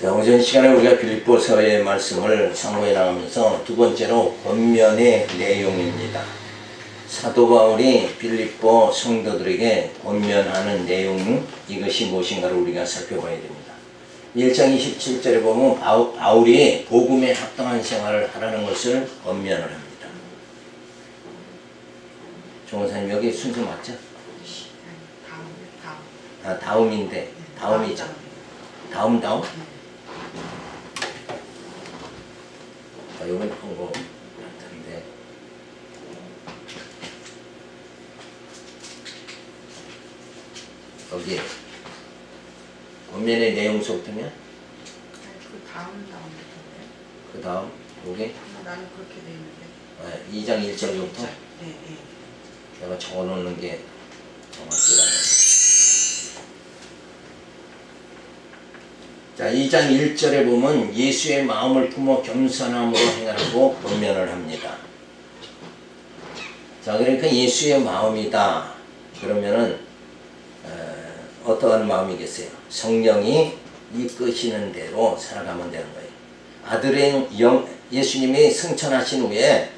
자, 오전 시간에 우리가 빌립보서의 말씀을 상고해 나가면서 두 번째로 권면의 내용입니다. 사도 바울이 빌립보 성도들에게 권면하는 내용, 이것이 무엇인가를 우리가 살펴봐야 됩니다. 1장 27절에 보면 바울이 복음에 합당한 생활을 하라는 것을 권면을 합니다. 종호사님, 여기 순서 맞죠? 다음인데, 다음이죠. 다음. 이건 한거 같은데. 여기 권면의 내용서부터면? 그 다음부터인데. 그 다음 여기? 나는 그렇게 돼 있는데. 2장 1절부터? 네. 내가 적어놓는 게 정확히라네. 자, 2장 1절에 보면 예수의 마음을 품어 겸손함으로 행하라고 권면을 합니다. 자, 그러니까 예수의 마음이다. 그러면은 어떠한 마음이겠어요? 성령이 이끄시는 대로 살아가면 되는 거예요. 아들의 영, 예수님이 승천하신 후에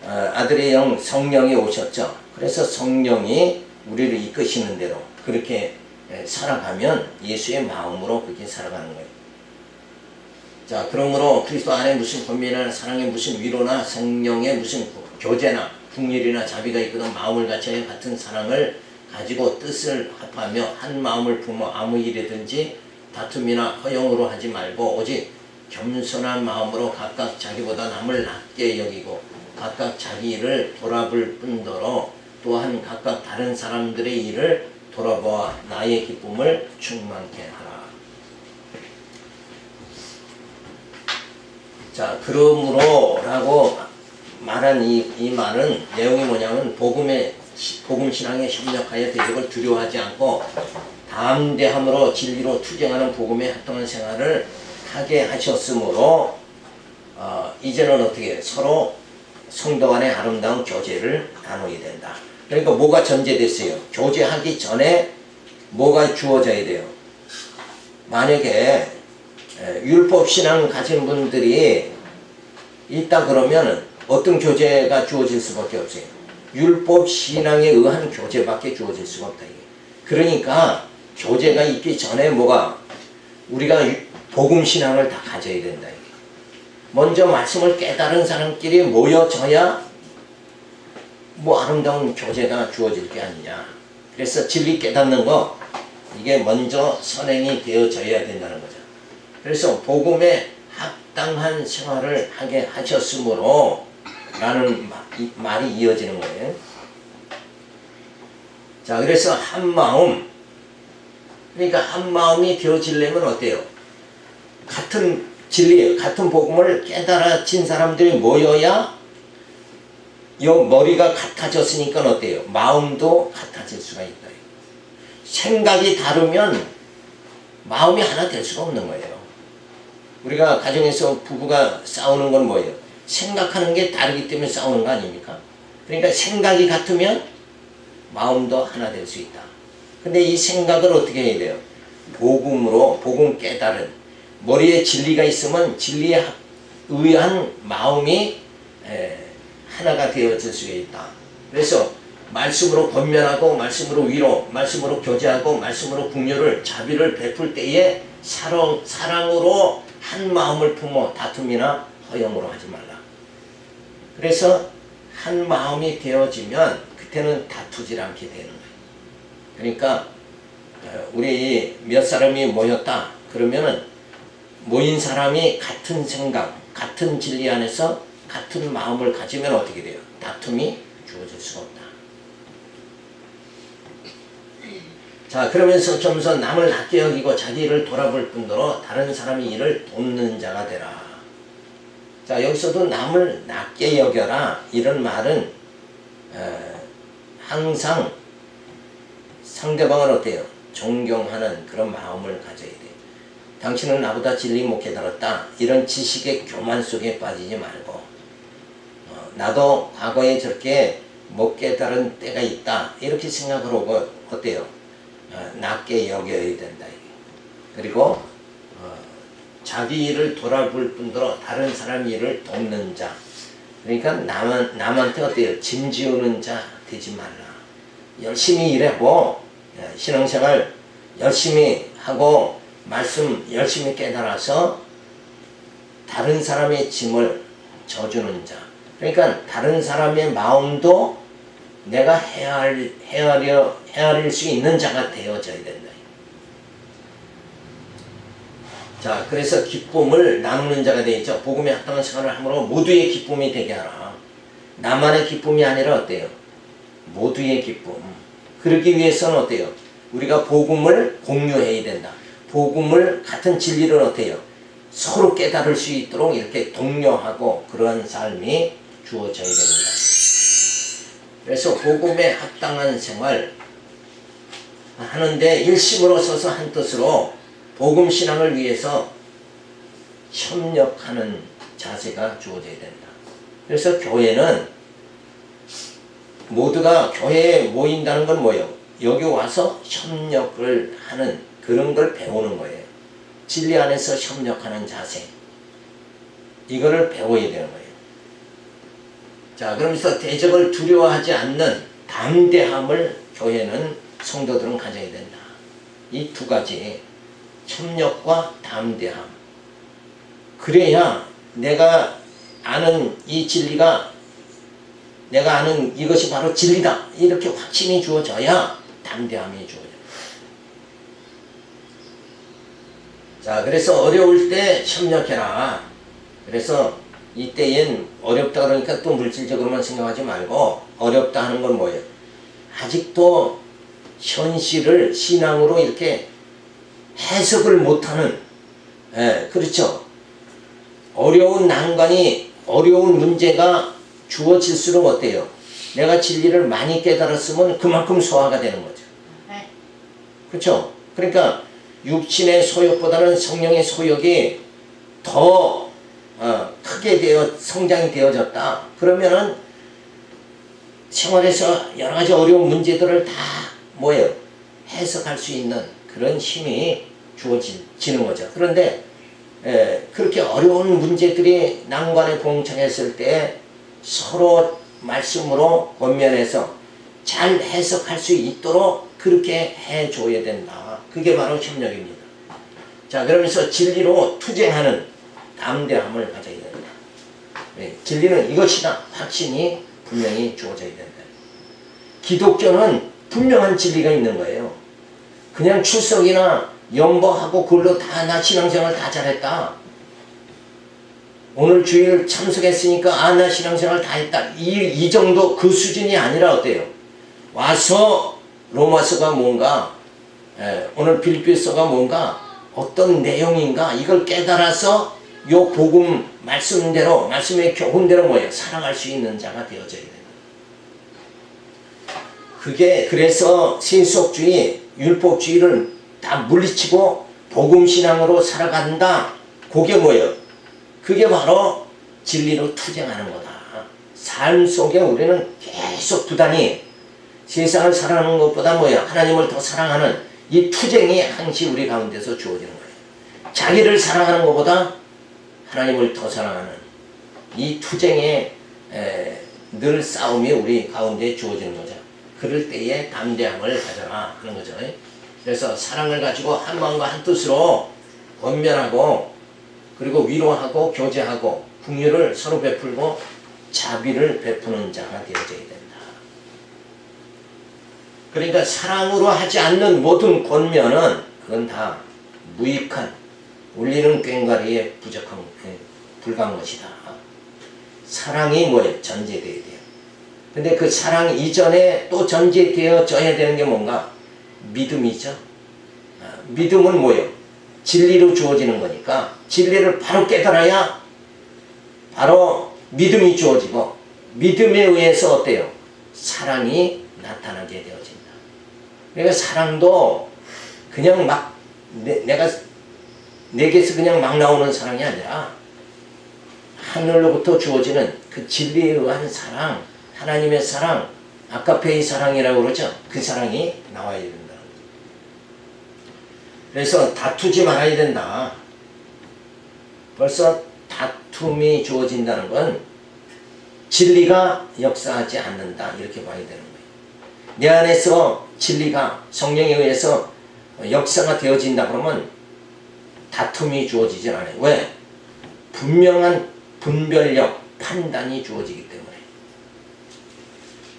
아들의 영 성령이 오셨죠. 그래서 성령이 우리를 이끄시는 대로 그렇게 살아가면 예수의 마음으로 그렇게 살아가는 거예요. 자, 그러므로 그리스도 안에 무슨 권면이나 사랑의 무슨 위로나 성령의 무슨 교제나 국률이나 자비가 있거든 마음을 같이 같은 사랑을 가지고 뜻을 합하며 한 마음을 품어 아무 일이든지 다툼이나 허용으로 하지 말고 오직 겸손한 마음으로 각각 자기보다 남을 낮게 여기고 각각 자기 일을 돌아볼 뿐더러 또한 각각 다른 사람들의 일을 돌아보아 나의 기쁨을 충만케 하라. 자, 그러므로 라고 말한 이 말은 내용이 뭐냐면 복음 신앙에 협력하여 대적을 두려워하지 않고 담대함으로 진리로 투쟁하는 복음에 합당한 생활을 하게 하셨으므로 이제는 어떻게 서로 성도 간의 아름다운 교제를 나누게 된다. 그러니까 뭐가 전제됐어요? 교제하기 전에 뭐가 주어져야 돼요? 만약에 율법신앙 가진 분들이 있다 그러면 어떤 교제가 주어질 수밖에 없어요? 율법신앙에 의한 교제밖에 주어질 수가 없다. 그러니까 교제가 있기 전에 뭐가 우리가 복음신앙을 다 가져야 된다. 먼저 말씀을 깨달은 사람끼리 모여져야 뭐 아름다운 교제가 주어질 게 아니냐. 그래서 진리 깨닫는 거 이게 먼저 선행이 되어져야 된다는 거죠. 그래서 복음에 합당한 생활을 하게 하셨으므로 라는 말이 이어지는 거예요. 자, 그래서 한 마음, 그러니까 한 마음이 되어지려면 어때요? 같은 진리, 같은 복음을 깨달아진 사람들이 모여야 요 머리가 같아졌으니까 어때요? 마음도 같아질 수가 있다. 생각이 다르면 마음이 하나 될 수가 없는 거예요. 우리가 가정에서 부부가 싸우는 건 뭐예요? 생각하는 게 다르기 때문에 싸우는 거 아닙니까? 그러니까 생각이 같으면 마음도 하나 될 수 있다. 근데 이 생각을 어떻게 해야 돼요? 복음으로, 복음 깨달은 머리에 진리가 있으면 진리에 의한 마음이 하나가 되어질 수가 있다. 그래서 말씀으로 권면하고 말씀으로 위로, 말씀으로 교제하고 말씀으로 긍휼을 자비를 베풀 때에 사랑으로 한 마음을 품어 다툼이나 허용으로 하지 말라. 그래서 한 마음이 되어지면 그때는 다투질 않게 되는 거예요. 그러니까 우리 몇 사람이 모였다 그러면은 모인 사람이 같은 생각, 같은 진리 안에서 같은 마음을 가지면 어떻게 돼요? 다툼이 주어질 수가 없다. 자, 그러면서 점서 남을 낮게 여기고 자기 일을 돌아볼 뿐더러 다른 사람의 일을 돕는 자가 되라. 자, 여기서도 남을 낮게 여겨라 이런 말은 항상 상대방을 어때요? 존경하는 그런 마음을 가져야 돼요. 당신은 나보다 진리 못 깨달았다. 이런 지식의 교만 속에 빠지지 말고 나도 과거에 저렇게 못 깨달은 때가 있다. 이렇게 생각하고 어때요? 낮게 여겨야 된다. 그리고 자기 일을 돌아볼 뿐더러 다른 사람 일을 돕는 자. 그러니까 남한테 어때요? 짐 지우는 자 되지 말라. 열심히 일하고 신앙생활 열심히 하고 말씀 열심히 깨달아서 다른 사람의 짐을 져주는 자. 그러니까 다른 사람의 마음도 내가 헤아릴 수 있는 자가 되어져야 된다. 자, 그래서 기쁨을 나누는 자가 되어있죠. 복음에 합당한 생활을 함으로 모두의 기쁨이 되게 하라. 나만의 기쁨이 아니라 어때요? 모두의 기쁨. 그러기 위해서는 어때요? 우리가 복음을 공유해야 된다. 복음을 같은 진리를 어때요? 서로 깨달을 수 있도록 이렇게 독려하고 그러한 삶이 주어져야 됩니다. 그래서 복음에 합당한 생활 하는데 일심으로 서서 한 뜻으로 복음 신앙을 위해서 협력하는 자세가 주어져야 된다. 그래서 교회는 모두가 교회에 모인다는 건 뭐예요? 여기 와서 협력을 하는 그런 걸 배우는 거예요. 진리 안에서 협력하는 자세. 이거를 배워야 되는 거예요. 자, 그러면서 대적을 두려워하지 않는 담대함을 교회는 성도들은 가져야 된다. 이 두 가지. 협력과 담대함. 그래야 내가 아는 이 진리가 내가 아는 이것이 바로 진리다. 이렇게 확신이 주어져야 담대함이 주어져요. 자, 그래서 어려울 때 협력해라. 그래서 이때엔 어렵다 그러니까 또 물질적으로만 생각하지 말고 어렵다 하는 건 뭐예요? 아직도 현실을 신앙으로 이렇게 해석을 못하는, 그렇죠. 어려운 난관이, 어려운 문제가 주어질수록 어때요? 내가 진리를 많이 깨달았으면 그만큼 소화가 되는 거죠. 그렇죠. 그러니까 육신의 소욕보다는 성령의 소욕이 더 크게 성장이 되어졌다. 그러면은 생활에서 여러 가지 어려운 문제들을 다 뭐예요? 해석할 수 있는 그런 힘이 주어지는 거죠. 그런데 그렇게 어려운 문제들이 난관에 봉착했을 때 서로 말씀으로 권면해서 잘 해석할 수 있도록 그렇게 해줘야 된다. 그게 바로 협력입니다. 자, 그러면서 진리로 투쟁하는 담대함을 가져야 된다. 진리는 이것이다. 확신이 분명히 주어져야 된다. 기독교는 분명한 진리가 있는 거예요. 그냥 출석이나 연보하고 그걸로 다 나 신앙생활 다 잘했다. 오늘 주일 참석했으니까 나 신앙생활 다 했다. 이 정도 그 수준이 아니라 어때요? 와서 로마서가 뭔가 오늘 빌립보서가 뭔가 어떤 내용인가 이걸 깨달아서 요 복음 말씀대로 말씀의 교훈대로 뭐예요? 살아갈 수 있는 자가 되어져야 된다. 그게 그래서 세속주의, 율법주의를 다 물리치고 복음신앙으로 살아간다. 그게 뭐예요? 그게 바로 진리로 투쟁하는 거다. 삶 속에 우리는 계속 부단히 세상을 사랑하는 것보다 뭐예요? 하나님을 더 사랑하는 이 투쟁이 항시 우리 가운데서 주어지는 거예요. 자기를 사랑하는 것보다 하나님을 더 사랑하는 이 투쟁에 늘 싸움이 우리 가운데 주어지는 거죠. 그럴 때에 담대함을 가져라 하는 거죠. 그래서 사랑을 가지고 한 마음과 한 뜻으로 권면하고 그리고 위로하고 교제하고 긍휼을 서로 베풀고 자비를 베푸는 자가 되어져야 된다. 그러니까 사랑으로 하지 않는 모든 권면은 그건 다 무익한 울리는 꽹과리에 불과한 것이다. 사랑이 뭐예요? 전제되어야 돼요. 근데 그 사랑 이전에 또 전제되어져야 되는 게 뭔가? 믿음이죠. 믿음은 뭐예요? 진리로 주어지는 거니까 진리를 바로 깨달아야 바로 믿음이 주어지고 믿음에 의해서 어때요? 사랑이 나타나게 되어진다. 그러니까 사랑도 그냥 막 내게서 그냥 막 나오는 사랑이 아니라 하늘로부터 주어지는 그 진리에 의한 사랑, 하나님의 사랑, 아카페의 사랑이라고 그러죠. 그 사랑이 나와야 된다. 그래서 다투지 말아야 된다. 벌써 다툼이 주어진다는 건 진리가 역사하지 않는다 이렇게 봐야 되는 거예요. 내 안에서 진리가 성령에 의해서 역사가 되어진다 그러면 다툼이 주어지질 않아요. 왜? 분명한 분별력, 판단이 주어지기 때문에.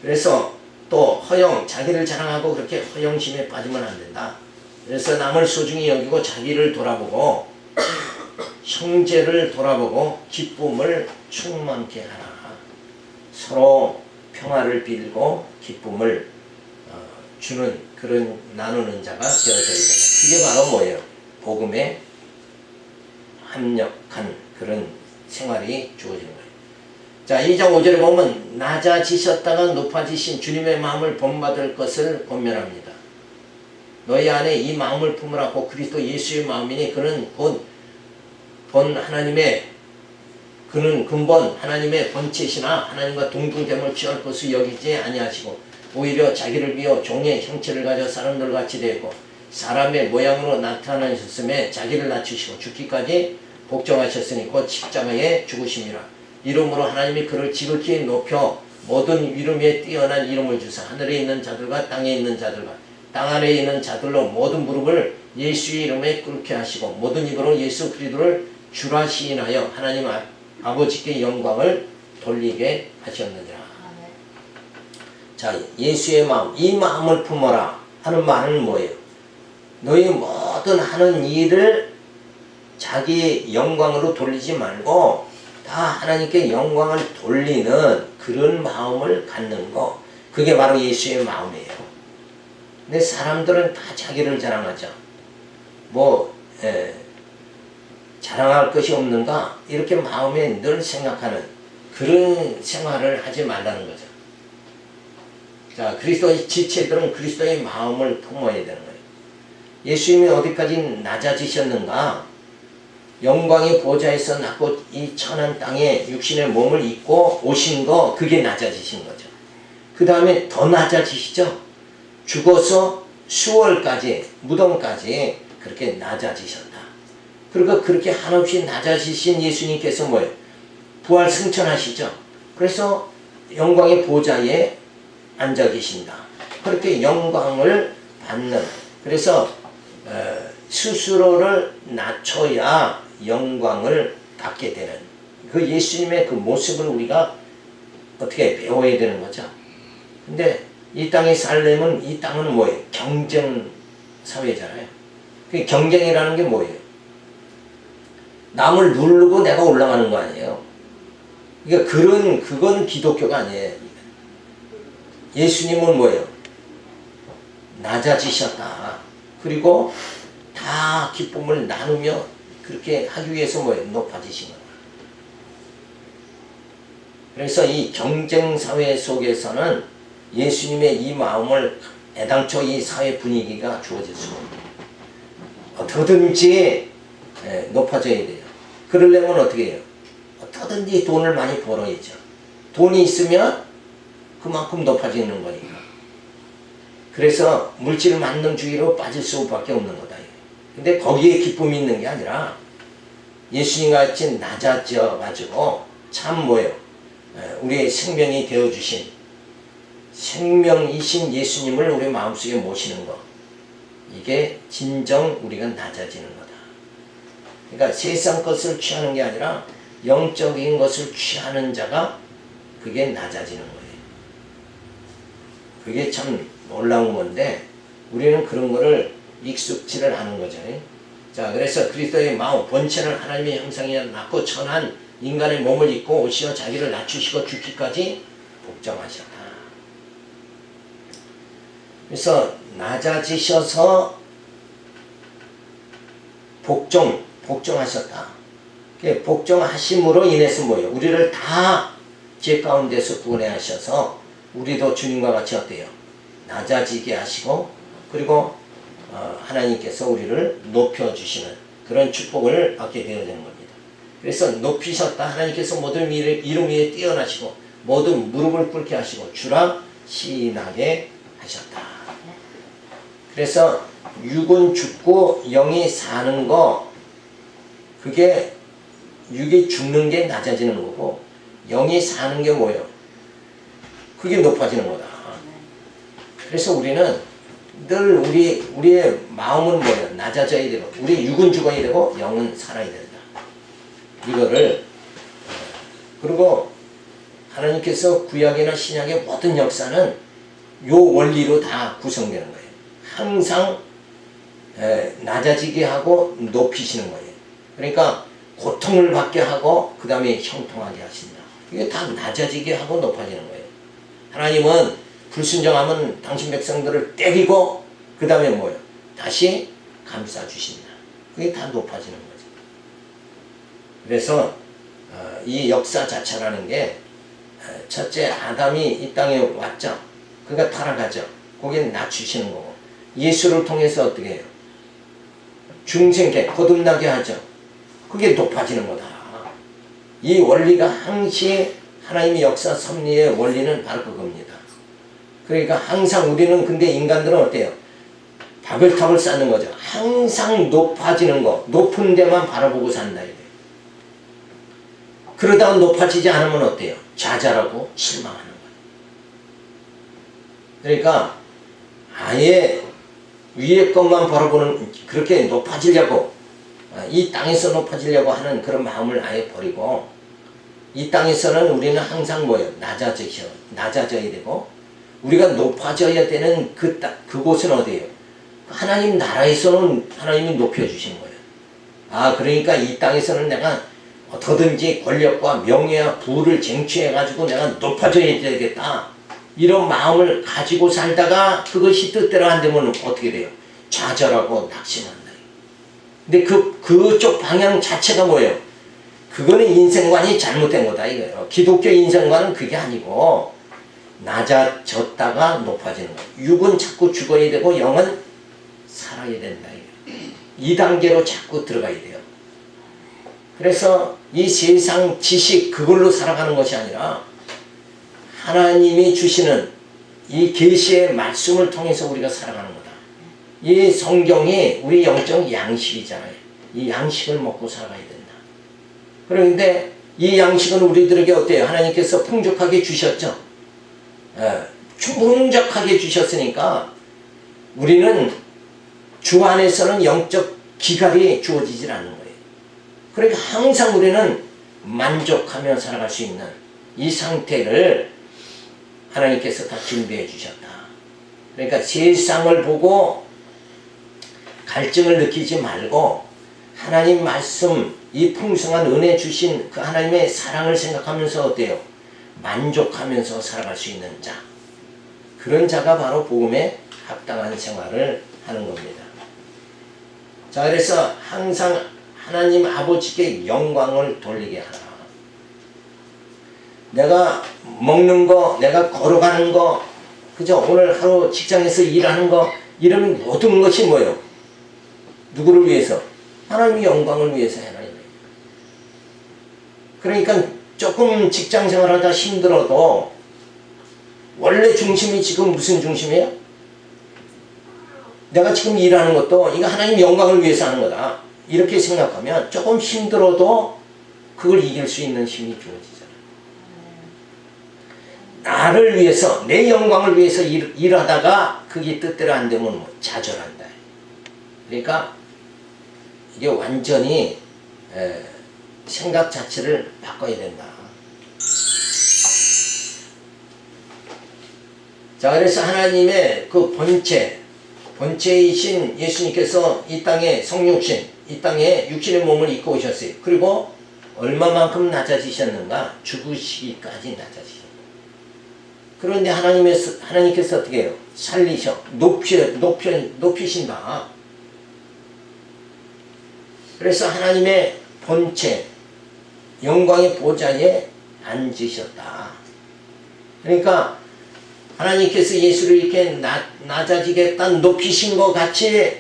그래서 또 허영, 자기를 자랑하고 그렇게 허영심에 빠지면 안 된다. 그래서 남을 소중히 여기고 자기를 돌아보고 형제를 돌아보고 기쁨을 충만케 하라. 서로 평화를 빌고 기쁨을 주는 그런 나누는 자가 되어져야 된다. 그게 바로 뭐예요? 복음에 합력한 그런 생활이 주어지는 거예요. 자, 2장 5절에 보면 낮아지셨다가 높아지신 주님의 마음을 본받을 것을 권면합니다. 너희 안에 이 마음을 품으라고 그리스도 예수의 마음이니 그는 곧 본 하나님의 그는 근본 하나님의 본체시나 하나님과 동등됨을 취할 것을 여기지 아니하시고 오히려 자기를 비워 종의 형체를 가져 사람들 같이 되었고 사람의 모양으로 나타나셨음에 자기를 낮추시고 죽기까지 복종하셨으니 곧 십자가에 죽으심이라. 이름으로 하나님이 그를 지극히 높여 모든 이름 위에 뛰어난 이름을 주사 하늘에 있는 자들과 땅에 있는 자들과 땅 아래에 있는 자들로 모든 무릎을 예수의 이름에 꿇게 하시고 모든 입으로 예수 그리스도를 주라 시인하여 하나님 아버지께 영광을 돌리게 하셨느니라. 자, 예수의 마음, 이 마음을 품어라 하는 말은 뭐예요? 너희 모든 하는 일을 자기 영광으로 돌리지 말고 다 하나님께 영광을 돌리는 그런 마음을 갖는 거, 그게 바로 예수의 마음이에요. 근데 사람들은 다 자기를 자랑하죠. 자랑할 것이 없는가? 이렇게 마음에 늘 생각하는 그런 생활을 하지 말라는 거죠. 자, 그리스도의 지체들은 그리스도의 마음을 품어야 되는 거예요. 예수님이 어디까지 낮아지셨는가? 영광의 보좌에서 낳고 이 천한 땅에 육신의 몸을 입고 오신 거, 그게 낮아지신 거죠. 그 다음에 더 낮아지시죠? 죽어서 수월까지, 무덤까지 그렇게 낮아지셨다. 그리고 그렇게 한없이 낮아지신 예수님께서 뭐예요? 부활 승천하시죠. 그래서 영광의 보좌에 앉아 계신다. 그렇게 영광을 받는, 그래서 스스로를 낮춰야 영광을 받게 되는 그 예수님의 그 모습을 우리가 어떻게 배워야 되는 거죠. 근데 이 땅에 살려면 이 땅은 뭐예요? 경쟁 사회잖아요. 그 경쟁이라는 게 뭐예요? 남을 누르고 내가 올라가는 거 아니에요. 그러니까 그건 기독교가 아니에요. 예수님은 뭐예요? 낮아지셨다. 그리고 다 기쁨을 나누며 그렇게 하기 위해서 뭐예요? 높아지신 거예요. 그래서 이 경쟁 사회 속에서는 예수님의 이 마음을 애당초 이 사회 분위기가 주어질 수가 없어요. 어떻게든지 높아져야 돼요. 그러려면 어떻게 해요? 어떻게든지 돈을 많이 벌어야죠. 돈이 있으면 그만큼 높아지는 거니까. 그래서 물질 만능주의로 빠질 수밖에 없는 거다. 근데 거기에 기쁨이 있는 게 아니라 예수님 같이 낮아져 가지고 참 뭐예요? 우리의 생명이 되어주신 생명이신 예수님을 우리 마음속에 모시는 것, 이게 진정 우리가 낮아지는 거다. 그러니까 세상 것을 취하는 게 아니라 영적인 것을 취하는 자가 그게 낮아지는 거예요. 그게 참 놀라운 건데 우리는 그런 거를 익숙지를 않은 거죠. 자, 그래서 그리스도의 마음, 본체는 하나님의 형상이야 낮고 천한 인간의 몸을 입고 오시어 자기를 낮추시고 죽기까지 복종하셨다. 그래서 낮아지셔서 복종하셨다. 복종하심으로 인해서 뭐예요? 우리를 다 죄 가운데서 구원해 하셔서 우리도 주님과 같이 어때요? 낮아지게 하시고 그리고 하나님께서 우리를 높여주시는 그런 축복을 받게 되어야 되는 겁니다. 그래서 높이셨다. 하나님께서 모든 이름 위에 뛰어나시고 모든 무릎을 꿇게 하시고 주라 시인하게 하셨다. 그래서 육은 죽고 영이 사는 거, 그게 육이 죽는 게 낮아지는 거고 영이 사는 게 뭐예요? 그게 높아지는 거다. 그래서 우리는 늘 우리의 마음은 뭐예요? 낮아져야 되고 우리 육은 죽어야 되고 영은 살아야 된다. 이거를 그리고 하나님께서 구약이나 신약의 모든 역사는 요 원리로 다 구성되는 거예요. 항상 낮아지게 하고 높이시는 거예요. 그러니까 고통을 받게 하고 그 다음에 형통하게 하신다. 이게 다 낮아지게 하고 높아지는 거예요. 하나님은 불순종하면 당신 백성들을 때리고 그 다음에 뭐예요? 다시 감싸주신다. 그게 다 높아지는 거죠. 그래서 이 역사 자체라는 게 첫째 아담이 이 땅에 왔죠. 그가 타락하죠. 거기에 낮추시는 거고 예수를 통해서 어떻게 해요? 중생께 거듭나게 하죠. 그게 높아지는 거다. 이 원리가 항시 하나님의 역사 섭리의 원리는 바로 그겁니다. 그러니까 항상 우리는 근데 인간들은 어때요? 바벨탑을 쌓는 거죠. 항상 높아지는 거, 높은 데만 바라보고 산다 이래. 그러다가 높아지지 않으면 어때요? 좌절하고 실망하는 거예요. 그러니까 아예 위에 것만 바라보는 그렇게 높아지려고 이 땅에서 높아지려고 하는 그런 마음을 아예 버리고 이 땅에서는 우리는 항상 뭐예요? 낮아져야 되고 우리가 높아져야 되는 그곳은 어디예요? 하나님 나라에서는 하나님이 높여주신 거예요. 그러니까 이 땅에서는 내가 어떻게든지 권력과 명예와 부를 쟁취해가지고 내가 높아져야 되겠다. 이런 마음을 가지고 살다가 그것이 뜻대로 안 되면 어떻게 돼요? 좌절하고 낙심한다. 근데 그쪽 방향 자체가 뭐예요? 그거는 인생관이 잘못된 거다 이거예요. 기독교 인생관은 그게 아니고 낮아졌다가 높아지는 거예요. 육은 자꾸 죽어야 되고 영은 살아야 된다 이거예요. 이 단계로 자꾸 들어가야 돼요. 그래서 이 세상 지식 그걸로 살아가는 것이 아니라 하나님이 주시는 이 계시의 말씀을 통해서 우리가 살아가는 거다. 이 성경이 우리 영적 양식이잖아요. 이 양식을 먹고 살아가야 된다. 그런데 이 양식은 우리들에게 어때요? 하나님께서 풍족하게 주셨죠. 풍족하게 주셨으니까 우리는 주 안에서는 영적 기갈이 주어지질 않는 거예요. 그러니까 항상 우리는 만족하며 살아갈 수 있는 이 상태를 하나님께서 다 준비해 주셨다. 그러니까 세상을 보고 갈증을 느끼지 말고 하나님 말씀, 이 풍성한 은혜 주신 그 하나님의 사랑을 생각하면서 어때요? 만족하면서 살아갈 수 있는 자. 그런 자가 바로 복음에 합당한 생활을 하는 겁니다. 자, 그래서 항상 하나님 아버지께 영광을 돌리게 하라. 내가 먹는 거, 내가 걸어가는 거, 그죠? 오늘 하루 직장에서 일하는 거, 이런 모든 것이 뭐예요? 누구를 위해서? 하나님의 영광을 위해서 해라. 그러니까 조금 직장 생활하다 힘들어도 원래 중심이 지금 무슨 중심이에요? 내가 지금 일하는 것도 이거 하나님 영광을 위해서 하는 거다. 이렇게 생각하면 조금 힘들어도 그걸 이길 수 있는 힘이 주어지잖아요. 나를 위해서, 내 영광을 위해서 일하다가 그게 뜻대로 안 되면 뭐 좌절한다. 그러니까 이게 완전히 생각 자체를 바꿔야 된다. 자, 그래서 하나님의 그 본체이신 예수님께서 이 땅에 성육신, 이 땅에 육신의 몸을 입고 오셨어요. 그리고 얼마만큼 낮아지셨는가? 죽으시기까지 낮아지셨어요. 그런데 하나님께서 어떻게 해요? 살리셔, 높이신다. 그래서 하나님의 본체, 영광의 보좌에 앉으셨다. 그러니까 하나님께서 예수를 이렇게 낮아지겠다 높이신 것 같이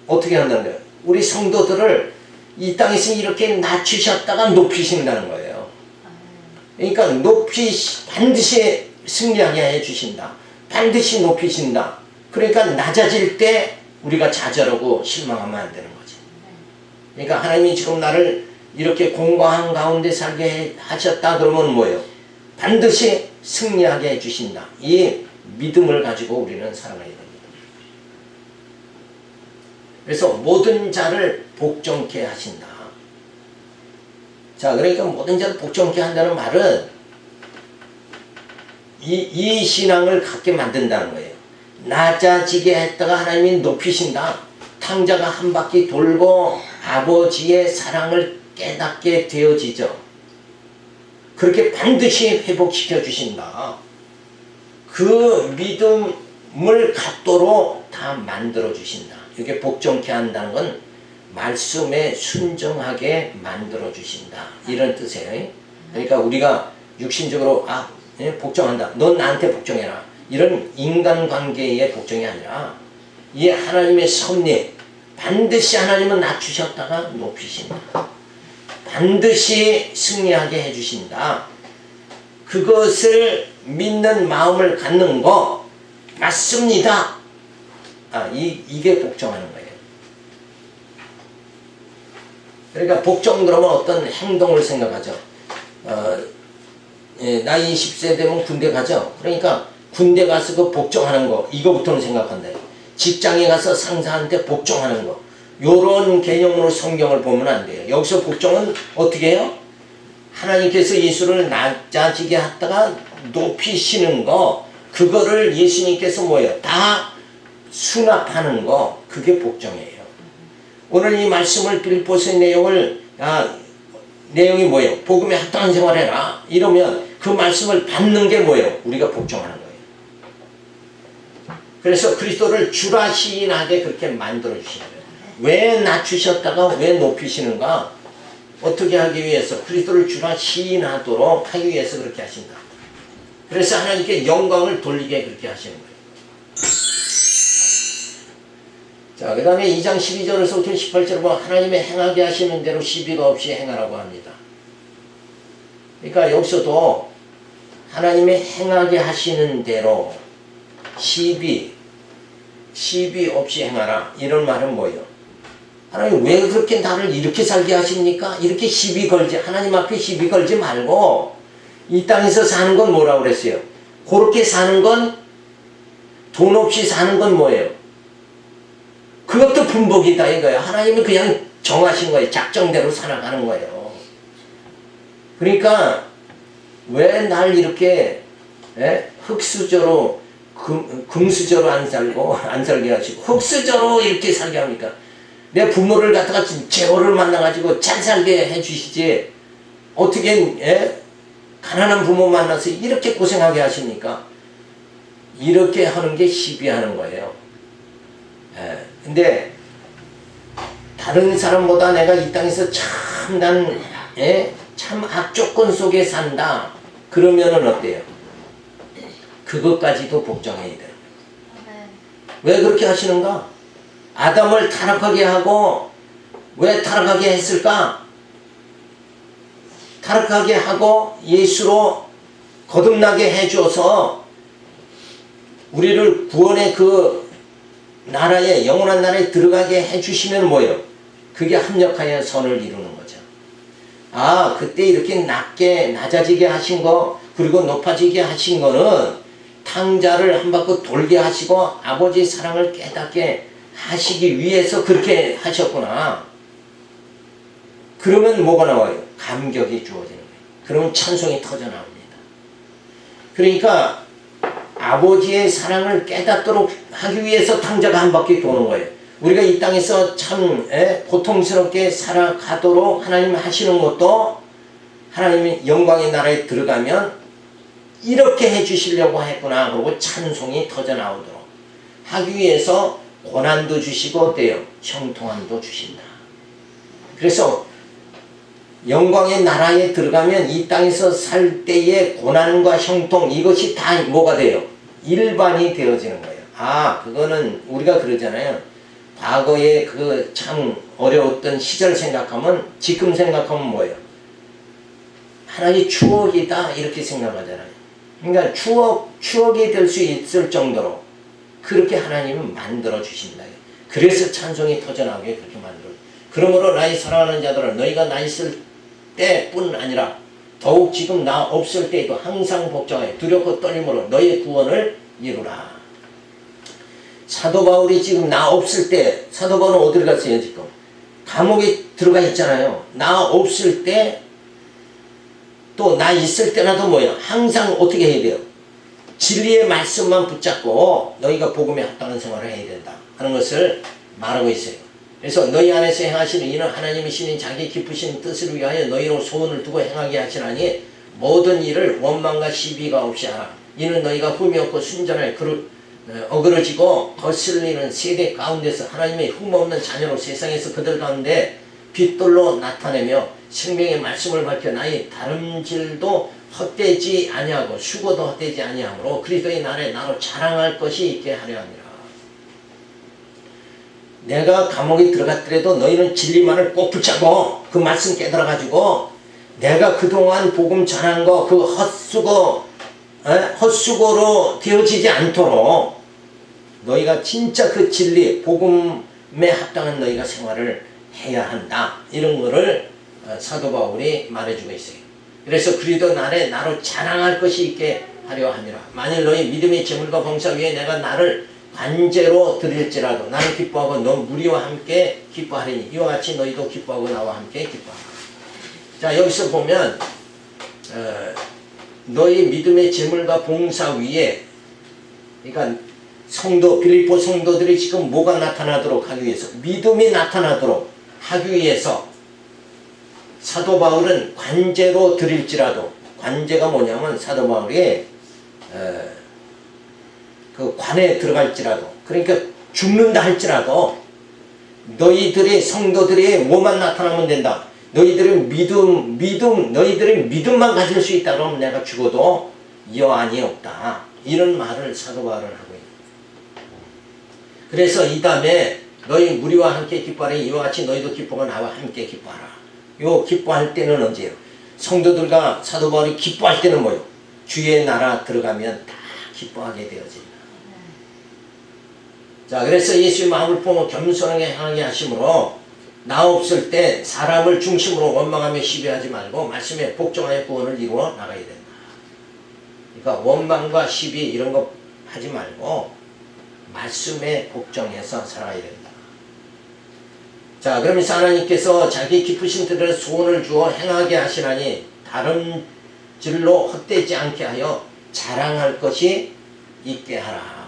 어떻게 한다는 거예요? 우리 성도들을 이 땅에서 이렇게 낮추셨다가 높이신다는 거예요. 그러니까 반드시 승리하게 해주신다. 반드시 높이신다. 그러니까 낮아질 때 우리가 좌절하고 실망하면 안 되는 거지. 그러니까 하나님이 지금 나를 이렇게 공고한 가운데 살게 하셨다 그러면 뭐예요? 반드시 승리하게 해주신다. 이 믿음을 가지고 우리는 살아가야 됩니다. 그래서 모든 자를 복종케 하신다. 자, 그러니까 모든 자를 복종케 한다는 말은 이 신앙을 갖게 만든다는 거예요. 낮아지게 했다가 하나님이 높이신다. 탕자가 한 바퀴 돌고 아버지의 사랑을 깨닫게 되어지죠. 그렇게 반드시 회복시켜 주신다. 그 믿음을 갖도록 다 만들어 주신다. 이게 복종케 한다는 건 말씀에 순종하게 만들어 주신다. 이런 뜻이에요. 그러니까 우리가 육신적으로 복종한다. 넌 나한테 복종해라. 이런 인간관계의 복종이 아니라 이 하나님의 섭리, 반드시 하나님은 낮추셨다가 높이신다. 반드시 승리하게 해주신다. 그것을 믿는 마음을 갖는 거 맞습니다. 이게 복종하는 거예요. 그러니까 복종 그러면 어떤 행동을 생각하죠. 나이 20세 되면 군대 가죠. 그러니까 군대 가서 그 복종하는 거 이거부터는 생각한다. 직장에 가서 상사한테 복종하는 거 요런 개념으로 성경을 보면 안 돼요. 여기서 복종은 어떻게 해요? 하나님께서 예수를 낮아지게 하다가 높이시는 거 그거를 예수님께서 뭐예요? 다 수납하는 거 그게 복종이에요. 오늘 이 말씀을 빌립보서의 내용이 뭐예요? 복음에 합당한 생활해라 이러면 그 말씀을 받는 게 뭐예요? 우리가 복종하는 거예요. 그래서 그리스도를 주라 시인하게 그렇게 만들어 주시는 거예요. 왜 낮추셨다가 왜 높이시는가? 어떻게 하기 위해서? 그리스도를 주라 시인하도록 하기 위해서 그렇게 하신다. 그래서 하나님께 영광을 돌리게 그렇게 하시는 거예요. 자, 그 다음에 2장 12절에서부터 18절을 보면 하나님의 행하게 하시는 대로 시비가 없이 행하라고 합니다. 그러니까 여기서도 하나님의 행하게 하시는 대로 시비 없이 행하라. 이런 말은 뭐예요? 하나님 왜 그렇게 나를 이렇게 살게 하십니까? 이렇게 시비 걸지, 하나님 앞에 시비 걸지 말고 이 땅에서 사는 건 뭐라고 그랬어요? 그렇게 사는 건 돈 없이 사는 건 뭐예요? 그것도 분복이다 이거예요. 하나님이 그냥 정하신 거예요. 작정대로 살아가는 거예요. 그러니까 왜 날 이렇게 흙수저로 금수저로 안 살게 하시고 흙수저로 이렇게 살게 합니까? 내 부모를 갖다가 제호를 만나가지고 잘 살게 해주시지 어떻게 가난한 부모 만나서 이렇게 고생하게 하십니까? 이렇게 하는 게 시비하는 거예요. 근데 다른 사람보다 내가 이 땅에서 참 악조건 속에 산다. 그러면은 어때요? 그것까지도 복종해야 돼요. 왜 그렇게 하시는가? 아담을 타락하게 하고 왜 타락하게 했을까? 타락하게 하고 예수로 거듭나게 해줘서 우리를 구원의 그 나라에 영원한 나라에 들어가게 해주시면 뭐예요? 그게 합력하여 선을 이루는 거죠. 그때 이렇게 낮아지게 하신 거 그리고 높아지게 하신 거는 탕자를 한 바퀴 돌게 하시고 아버지의 사랑을 깨닫게 하시기 위해서 그렇게 하셨구나. 그러면 뭐가 나와요? 감격이 주어지는 거예요. 그러면 찬송이 터져 나옵니다. 그러니까 아버지의 사랑을 깨닫도록 하기 위해서 탕자가 한 바퀴 도는 거예요. 우리가 이 땅에서 참 고통스럽게 살아가도록 하나님 하시는 것도 하나님이 영광의 나라에 들어가면 이렇게 해주시려고 했구나. 그러고 찬송이 터져 나오도록 하기 위해서 고난도 주시고 어때요? 형통함도 주신다. 그래서 영광의 나라에 들어가면 이 땅에서 살 때의 고난과 형통 이것이 다 뭐가 돼요? 일반이 되어지는 거예요. 그거는 우리가 그러잖아요. 과거에 그 참 어려웠던 시절 생각하면 지금 생각하면 뭐예요? 하나의 추억이다 이렇게 생각하잖아요. 그러니까 추억이 될 수 있을 정도로 그렇게 하나님은 만들어 주신다. 그래서 찬송이 터져나오게 그렇게 만들어. 그러므로 나의 사랑하는 자들아 너희가 나 있을 때뿐 아니라 더욱 지금 나 없을 때에도 항상 복종하여 두렵고 떨림으로 너희의 구원을 이루라. 사도 바울이 지금 나 없을 때, 사도 바울은 어디를 갔어요 지금? 감옥에 들어가 있잖아요. 나 없을 때 또 나 있을 때나도 뭐예요? 항상 어떻게 해야 돼요? 진리의 말씀만 붙잡고 너희가 복음에 합당한 생활을 해야 된다 하는 것을 말하고 있어요. 그래서 너희 안에서 행하시는 이는 하나님이시니 자기 기쁘신 뜻을 위하여 너희로 소원을 두고 행하게 하시나니 모든 일을 원망과 시비가 없이 하라. 이는 너희가 흠이 없고 순전하여 어그러지고 거슬리는 세대 가운데서 하나님의 흠없는 자녀로 세상에서 그들 가운데 빛돌로 나타내며 생명의 말씀을 밝혀 나의 다름질도 헛되지 아니하고 수고도 헛되지 아니하므로 그리스도의 날에 나로 자랑할 것이 있게 하려 함이라. 내가 감옥에 들어갔더라도 너희는 진리만을 꼭 붙잡고 그 말씀 깨달아가지고 내가 그동안 복음 전한 거 그 헛수고로 되어지지 않도록 너희가 진짜 그 진리 복음에 합당한 너희가 생활을 해야 한다. 이런 거를 사도 바울이 말해주고 있어요. 그래서 그리스도 날에 나로 자랑할 것이 있게 하려 함이라. 만일 너희 믿음의 재물과 봉사 위에 내가 나를 관제로 드릴지라도 나는 기뻐하고 너 무리와 함께 기뻐하리니 이와 같이 너희도 기뻐하고 나와 함께 기뻐하라. 자, 여기서 보면 너희 믿음의 재물과 봉사 위에, 그러니까 성도 빌립보 성도들이 지금 뭐가 나타나도록 하기 위해서, 믿음이 나타나도록 하기 위해서 사도 바울은 관제로 드릴지라도, 관제가 뭐냐면 사도 바울이 그 관에 들어갈지라도, 그러니까 죽는다 할지라도 너희들의 성도들이 뭐만 나타나면 된다. 너희들의 너희들의 믿음만 가질 수 있다 그러면 내가 죽어도 여한이 없다. 이런 말을 사도 바울은 하고 있는. 그래서 이 다음에 너희 무리와 함께 기뻐하라. 이와 같이 너희도 기뻐하고 나와 함께 기뻐하라. 요 기뻐할 때는 언제요? 성도들과 사도 바울이 기뻐할 때는 뭐요? 주의 나라 들어가면 다 기뻐하게 되어진다. 자, 그래서 예수의 마음을 품어 겸손하게 행하게 하심으로 나 없을 때 사람을 중심으로 원망하며 시비하지 말고 말씀에 복종하여 구원을 이루어 나가야 된다. 그러니까 원망과 시비 이런 거 하지 말고 말씀에 복종해서 살아야 된다. 자, 그러면서 하나님께서 자기 기쁘신 뜻대로 소원을 주어 행하게 하시나니 다른 질로 헛되지 않게 하여 자랑할 것이 있게 하라.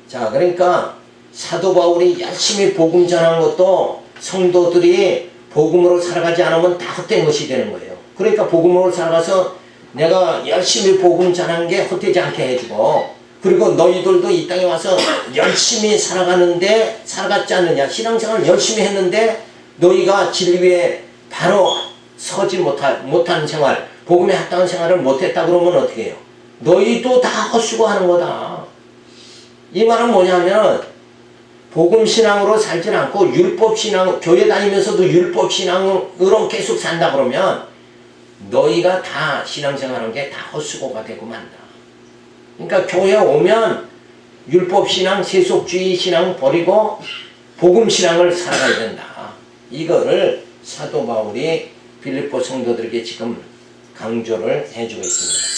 자, 그러니까 사도 바울이 열심히 복음 전하는 것도 성도들이 복음으로 살아가지 않으면 다 헛된 것이 되는 거예요. 그러니까 복음으로 살아가서 내가 열심히 복음 전하는 게 헛되지 않게 해주고, 그리고 너희들도 이 땅에 와서 열심히 살아가는데 살아갔지 않느냐, 신앙생활을 열심히 했는데 너희가 진리에 바로 서지 못한 생활, 복음에 합당한 생활을 못했다 그러면 어떻게 해요? 너희도 다 헛수고하는 거다. 이 말은 뭐냐면 복음신앙으로 살지 않고 율법신앙, 교회 다니면서도 율법신앙으로 계속 산다 그러면 너희가 다 신앙생활한 게 다 헛수고가 되고 만다. 그러니까 교회 오면 율법신앙, 세속주의 신앙 버리고 복음신앙을 살아가야 된다. 이거를 사도 바울이 빌립보 성도들에게 지금 강조를 해주고 있습니다.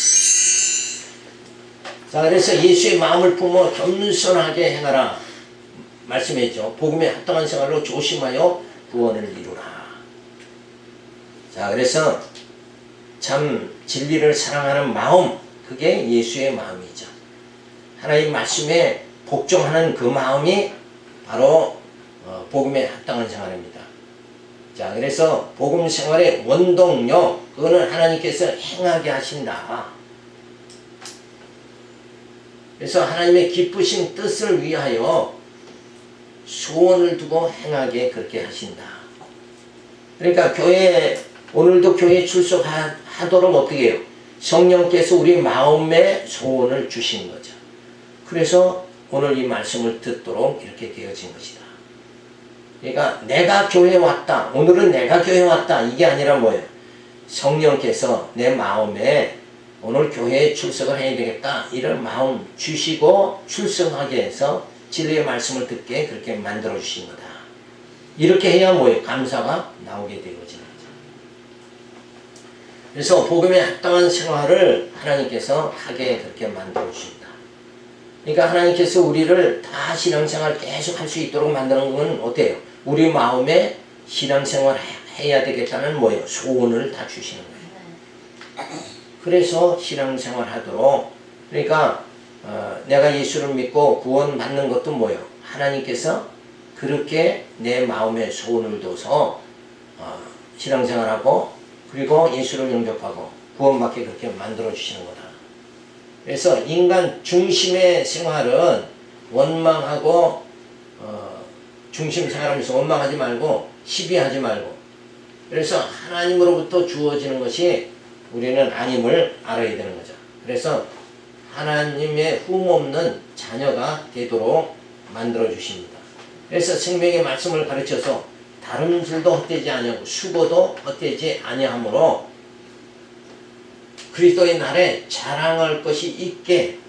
자, 그래서 예수의 마음을 품어 겸손하게 행하라 말씀했죠. 복음에 합당한 생활로 조심하여 구원을 이루라. 자, 그래서 참 진리를 사랑하는 마음, 그게 예수의 마음이죠. 하나님 말씀에 복종하는 그 마음이 바로 복음에 합당한 생활입니다. 자, 그래서 복음 생활의 원동력, 그거는 하나님께서 행하게 하신다. 그래서 하나님의 기쁘신 뜻을 위하여 소원을 두고 행하게 그렇게 하신다. 그러니까 오늘도 교회에 출석하도록 어떻게 해요? 성령께서 우리 마음에 소원을 주신 거죠. 그래서 오늘 이 말씀을 듣도록 이렇게 되어진 것이다. 그러니까 내가 교회에 왔다, 오늘은 내가 교회에 왔다, 이게 아니라 뭐예요? 성령께서 내 마음에 오늘 교회에 출석을 해야 되겠다, 이런 마음 주시고 출석하게 해서 진리의 말씀을 듣게 그렇게 만들어 주신 거다. 이렇게 해야 뭐예요? 감사가 나오게 되어지는 거죠. 그래서 복음에 합당한 생활을 하나님께서 하게 그렇게 만들어 주신다. 그러니까 하나님께서 우리를 다 신앙생활 계속 할 수 있도록 만드는 건 어때요? 우리 마음에 신앙생활 해야 되겠다는 뭐예요? 소원을 다 주시는 거예요. 그래서 신앙생활 하도록, 그러니까 내가 예수를 믿고 구원 받는 것도 뭐예요? 하나님께서 그렇게 내 마음에 소원을 둬서 신앙생활하고 그리고 예수를 영접하고 구원받게 그렇게 만들어 주시는 거다. 그래서 인간 중심의 생활은 원망하고 중심 생활하면서 원망하지 말고 시비하지 말고, 그래서 하나님으로부터 주어지는 것이 우리는 아님을 알아야 되는 거죠. 그래서 하나님의 흠없는 자녀가 되도록 만들어 주십니다. 그래서 생명의 말씀을 가르쳐서 다름질도 헛되지 아니하고 수고도 헛되지 아니하므로 그리스도의 날에 자랑할 것이 있게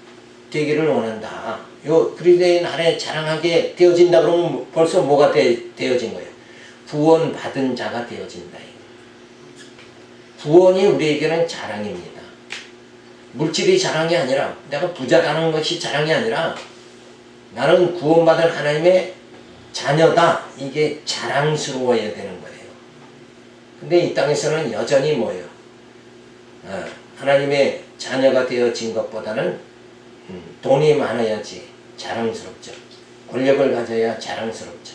되기를 원한다. 요 그리스도의 날에 자랑하게 되어진다 그러면 벌써 뭐가 되어진 거예요? 구원받은 자가 되어진다. 구원이 우리에게는 자랑입니다. 물질이 자랑이 아니라, 내가 부자라는 것이 자랑이 아니라 나는 구원받은 하나님의 자녀다. 이게 자랑스러워야 되는 거예요. 근데 이 땅에서는 여전히 뭐예요? 하나님의 자녀가 되어진 것보다는 돈이 많아야지 자랑스럽죠. 권력을 가져야 자랑스럽죠.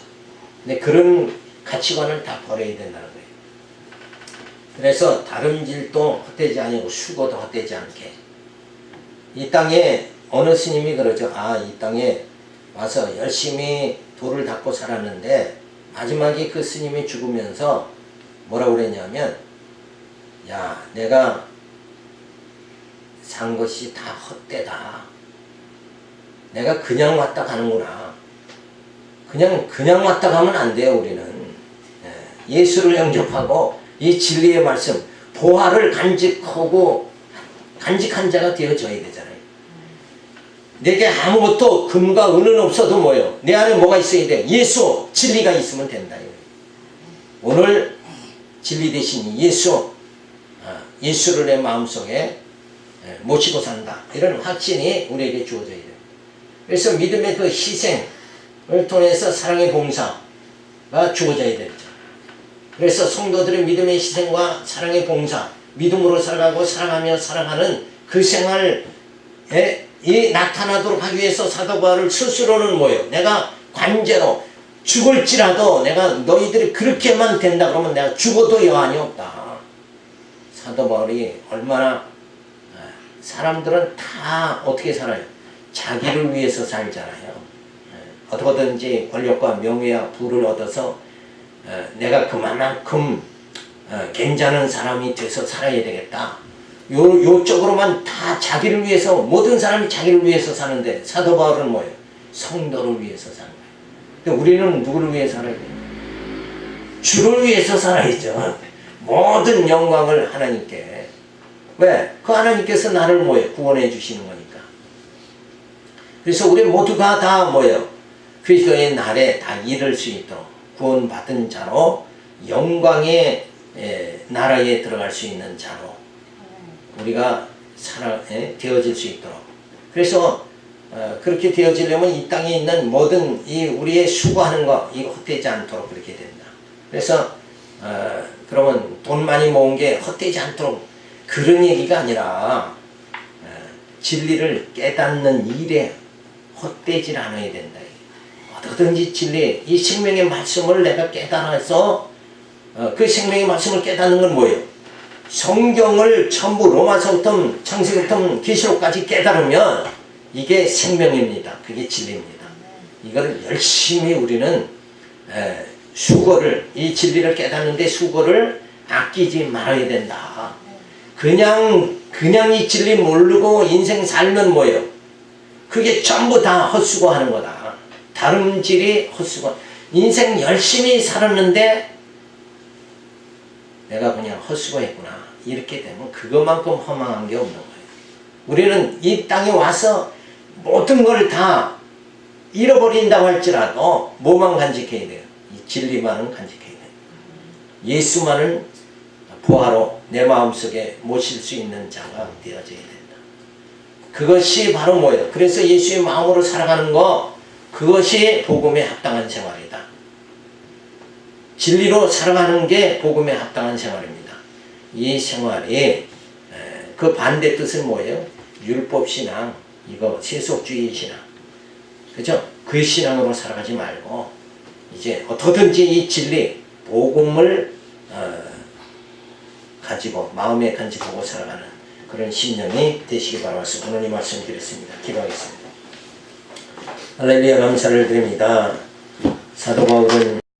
근데 그런 가치관을 다 버려야 된다는 거예요. 그래서 다름질도 헛되지 아니고 수고도 헛되지 않게. 이 땅에 어느 스님이 그러죠. 이 땅에 와서 열심히 돌을 닦고 살았는데 마지막에 그 스님이 죽으면서 뭐라고 그랬냐면, 야, 내가 산 것이 다 헛되다. 내가 그냥 왔다 가는구나. 그냥 왔다 가면 안 돼요, 우리는. 예수를 영접하고 이 진리의 말씀, 보화를 간직한 자가 되어져야 되잖아요. 내게 아무것도 금과 은은 없어도 뭐예요? 내 안에 뭐가 있어야 돼? 예수, 진리가 있으면 된다. 오늘 진리 대신 예수를 내 마음속에 모시고 산다. 이런 확신이 우리에게 주어져야 돼요. 그래서 믿음의 그 희생을 통해서 사랑의 봉사가 주어져야 되죠. 그래서 성도들의 믿음의 희생과 사랑의 봉사, 믿음으로 살아가고 사랑하며 살아가는 그 생활에 나타나도록 하기 위해서 사도 바울을 스스로는 뭐예요? 내가 관제로 죽을지라도 내가 너희들이 그렇게만 된다 그러면 내가 죽어도 여한이 없다. 사도 바울이 얼마나, 사람들은 다 어떻게 살아요? 자기를 위해서 살잖아요. 어떻게든지 권력과 명예와 부를 얻어서 내가 그만큼 괜찮은 사람이 돼서 살아야 되겠다. 요쪽으로만 다 자기를 위해서, 모든 사람이 자기를 위해서 사는데 사도 바울은 뭐예요? 성도를 위해서 사는 거예요. 근데 우리는 누구를 위해 살아야 돼요? 주를 위해서 살아야죠. 모든 영광을 하나님께. 왜? 그 하나님께서 나를 뭐예요? 구원해 주시는 거니까. 그래서 우리 모두가 다 뭐예요? 그리스도의 날에 다 이룰 수 있도록 구원받은 자로 영광의 나라에 들어갈 수 있는 자로 우리가 되어질 수 있도록. 그래서 그렇게 되어지려면 이 땅에 있는 모든 이 우리의 수고하는 거 이거 헛되지 않도록 그렇게 된다. 그래서 그러면 돈 많이 모은 게 헛되지 않도록 그런 얘기가 아니라 진리를 깨닫는 일에 헛되지 않아야 된다. 어떻게든지 진리, 이 생명의 말씀을 내가 깨달아서 그 생명의 말씀을 깨닫는 건 뭐예요? 성경을 전부 로마서부터 창세기부터 계시록까지 깨달으면 이게 생명입니다. 그게 진리입니다. 이걸 열심히 우리는 수고를, 이 진리를 깨닫는데 수고를 아끼지 말아야 된다. 그냥 이 진리 모르고 인생 살면 뭐예요? 그게 전부 다 헛수고하는 거다. 다름질이 헛수고. 인생 열심히 살았는데 내가 그냥 헛수고했구나. 이렇게 되면 그것만큼 허망한 게 없는 거예요. 우리는 이 땅에 와서 모든 걸 다 잃어버린다고 할지라도 뭐만 간직해야 돼요? 이 진리만은 간직해야 된다. 예수만은 부하로 내 마음속에 모실 수 있는 자가 되어져야 된다. 그것이 바로 뭐예요? 그래서 예수의 마음으로 살아가는 거, 그것이 복음에 합당한 생활이다. 진리로 살아가는 게 복음에 합당한 생활입니다. 이 생활이 그 반대 뜻은 뭐예요? 율법신앙, 이거 세속주의 신앙, 그죠? 그 신앙으로 살아가지 말고 이제 어떻게든지 이 진리, 복음을 가지고 마음에 간직하고 살아가는 그런 신념이 되시기 바라서 오늘 이 말씀 드렸습니다. 기도하겠습니다. 할렐루야, 감사를 드립니다. 사도 바울은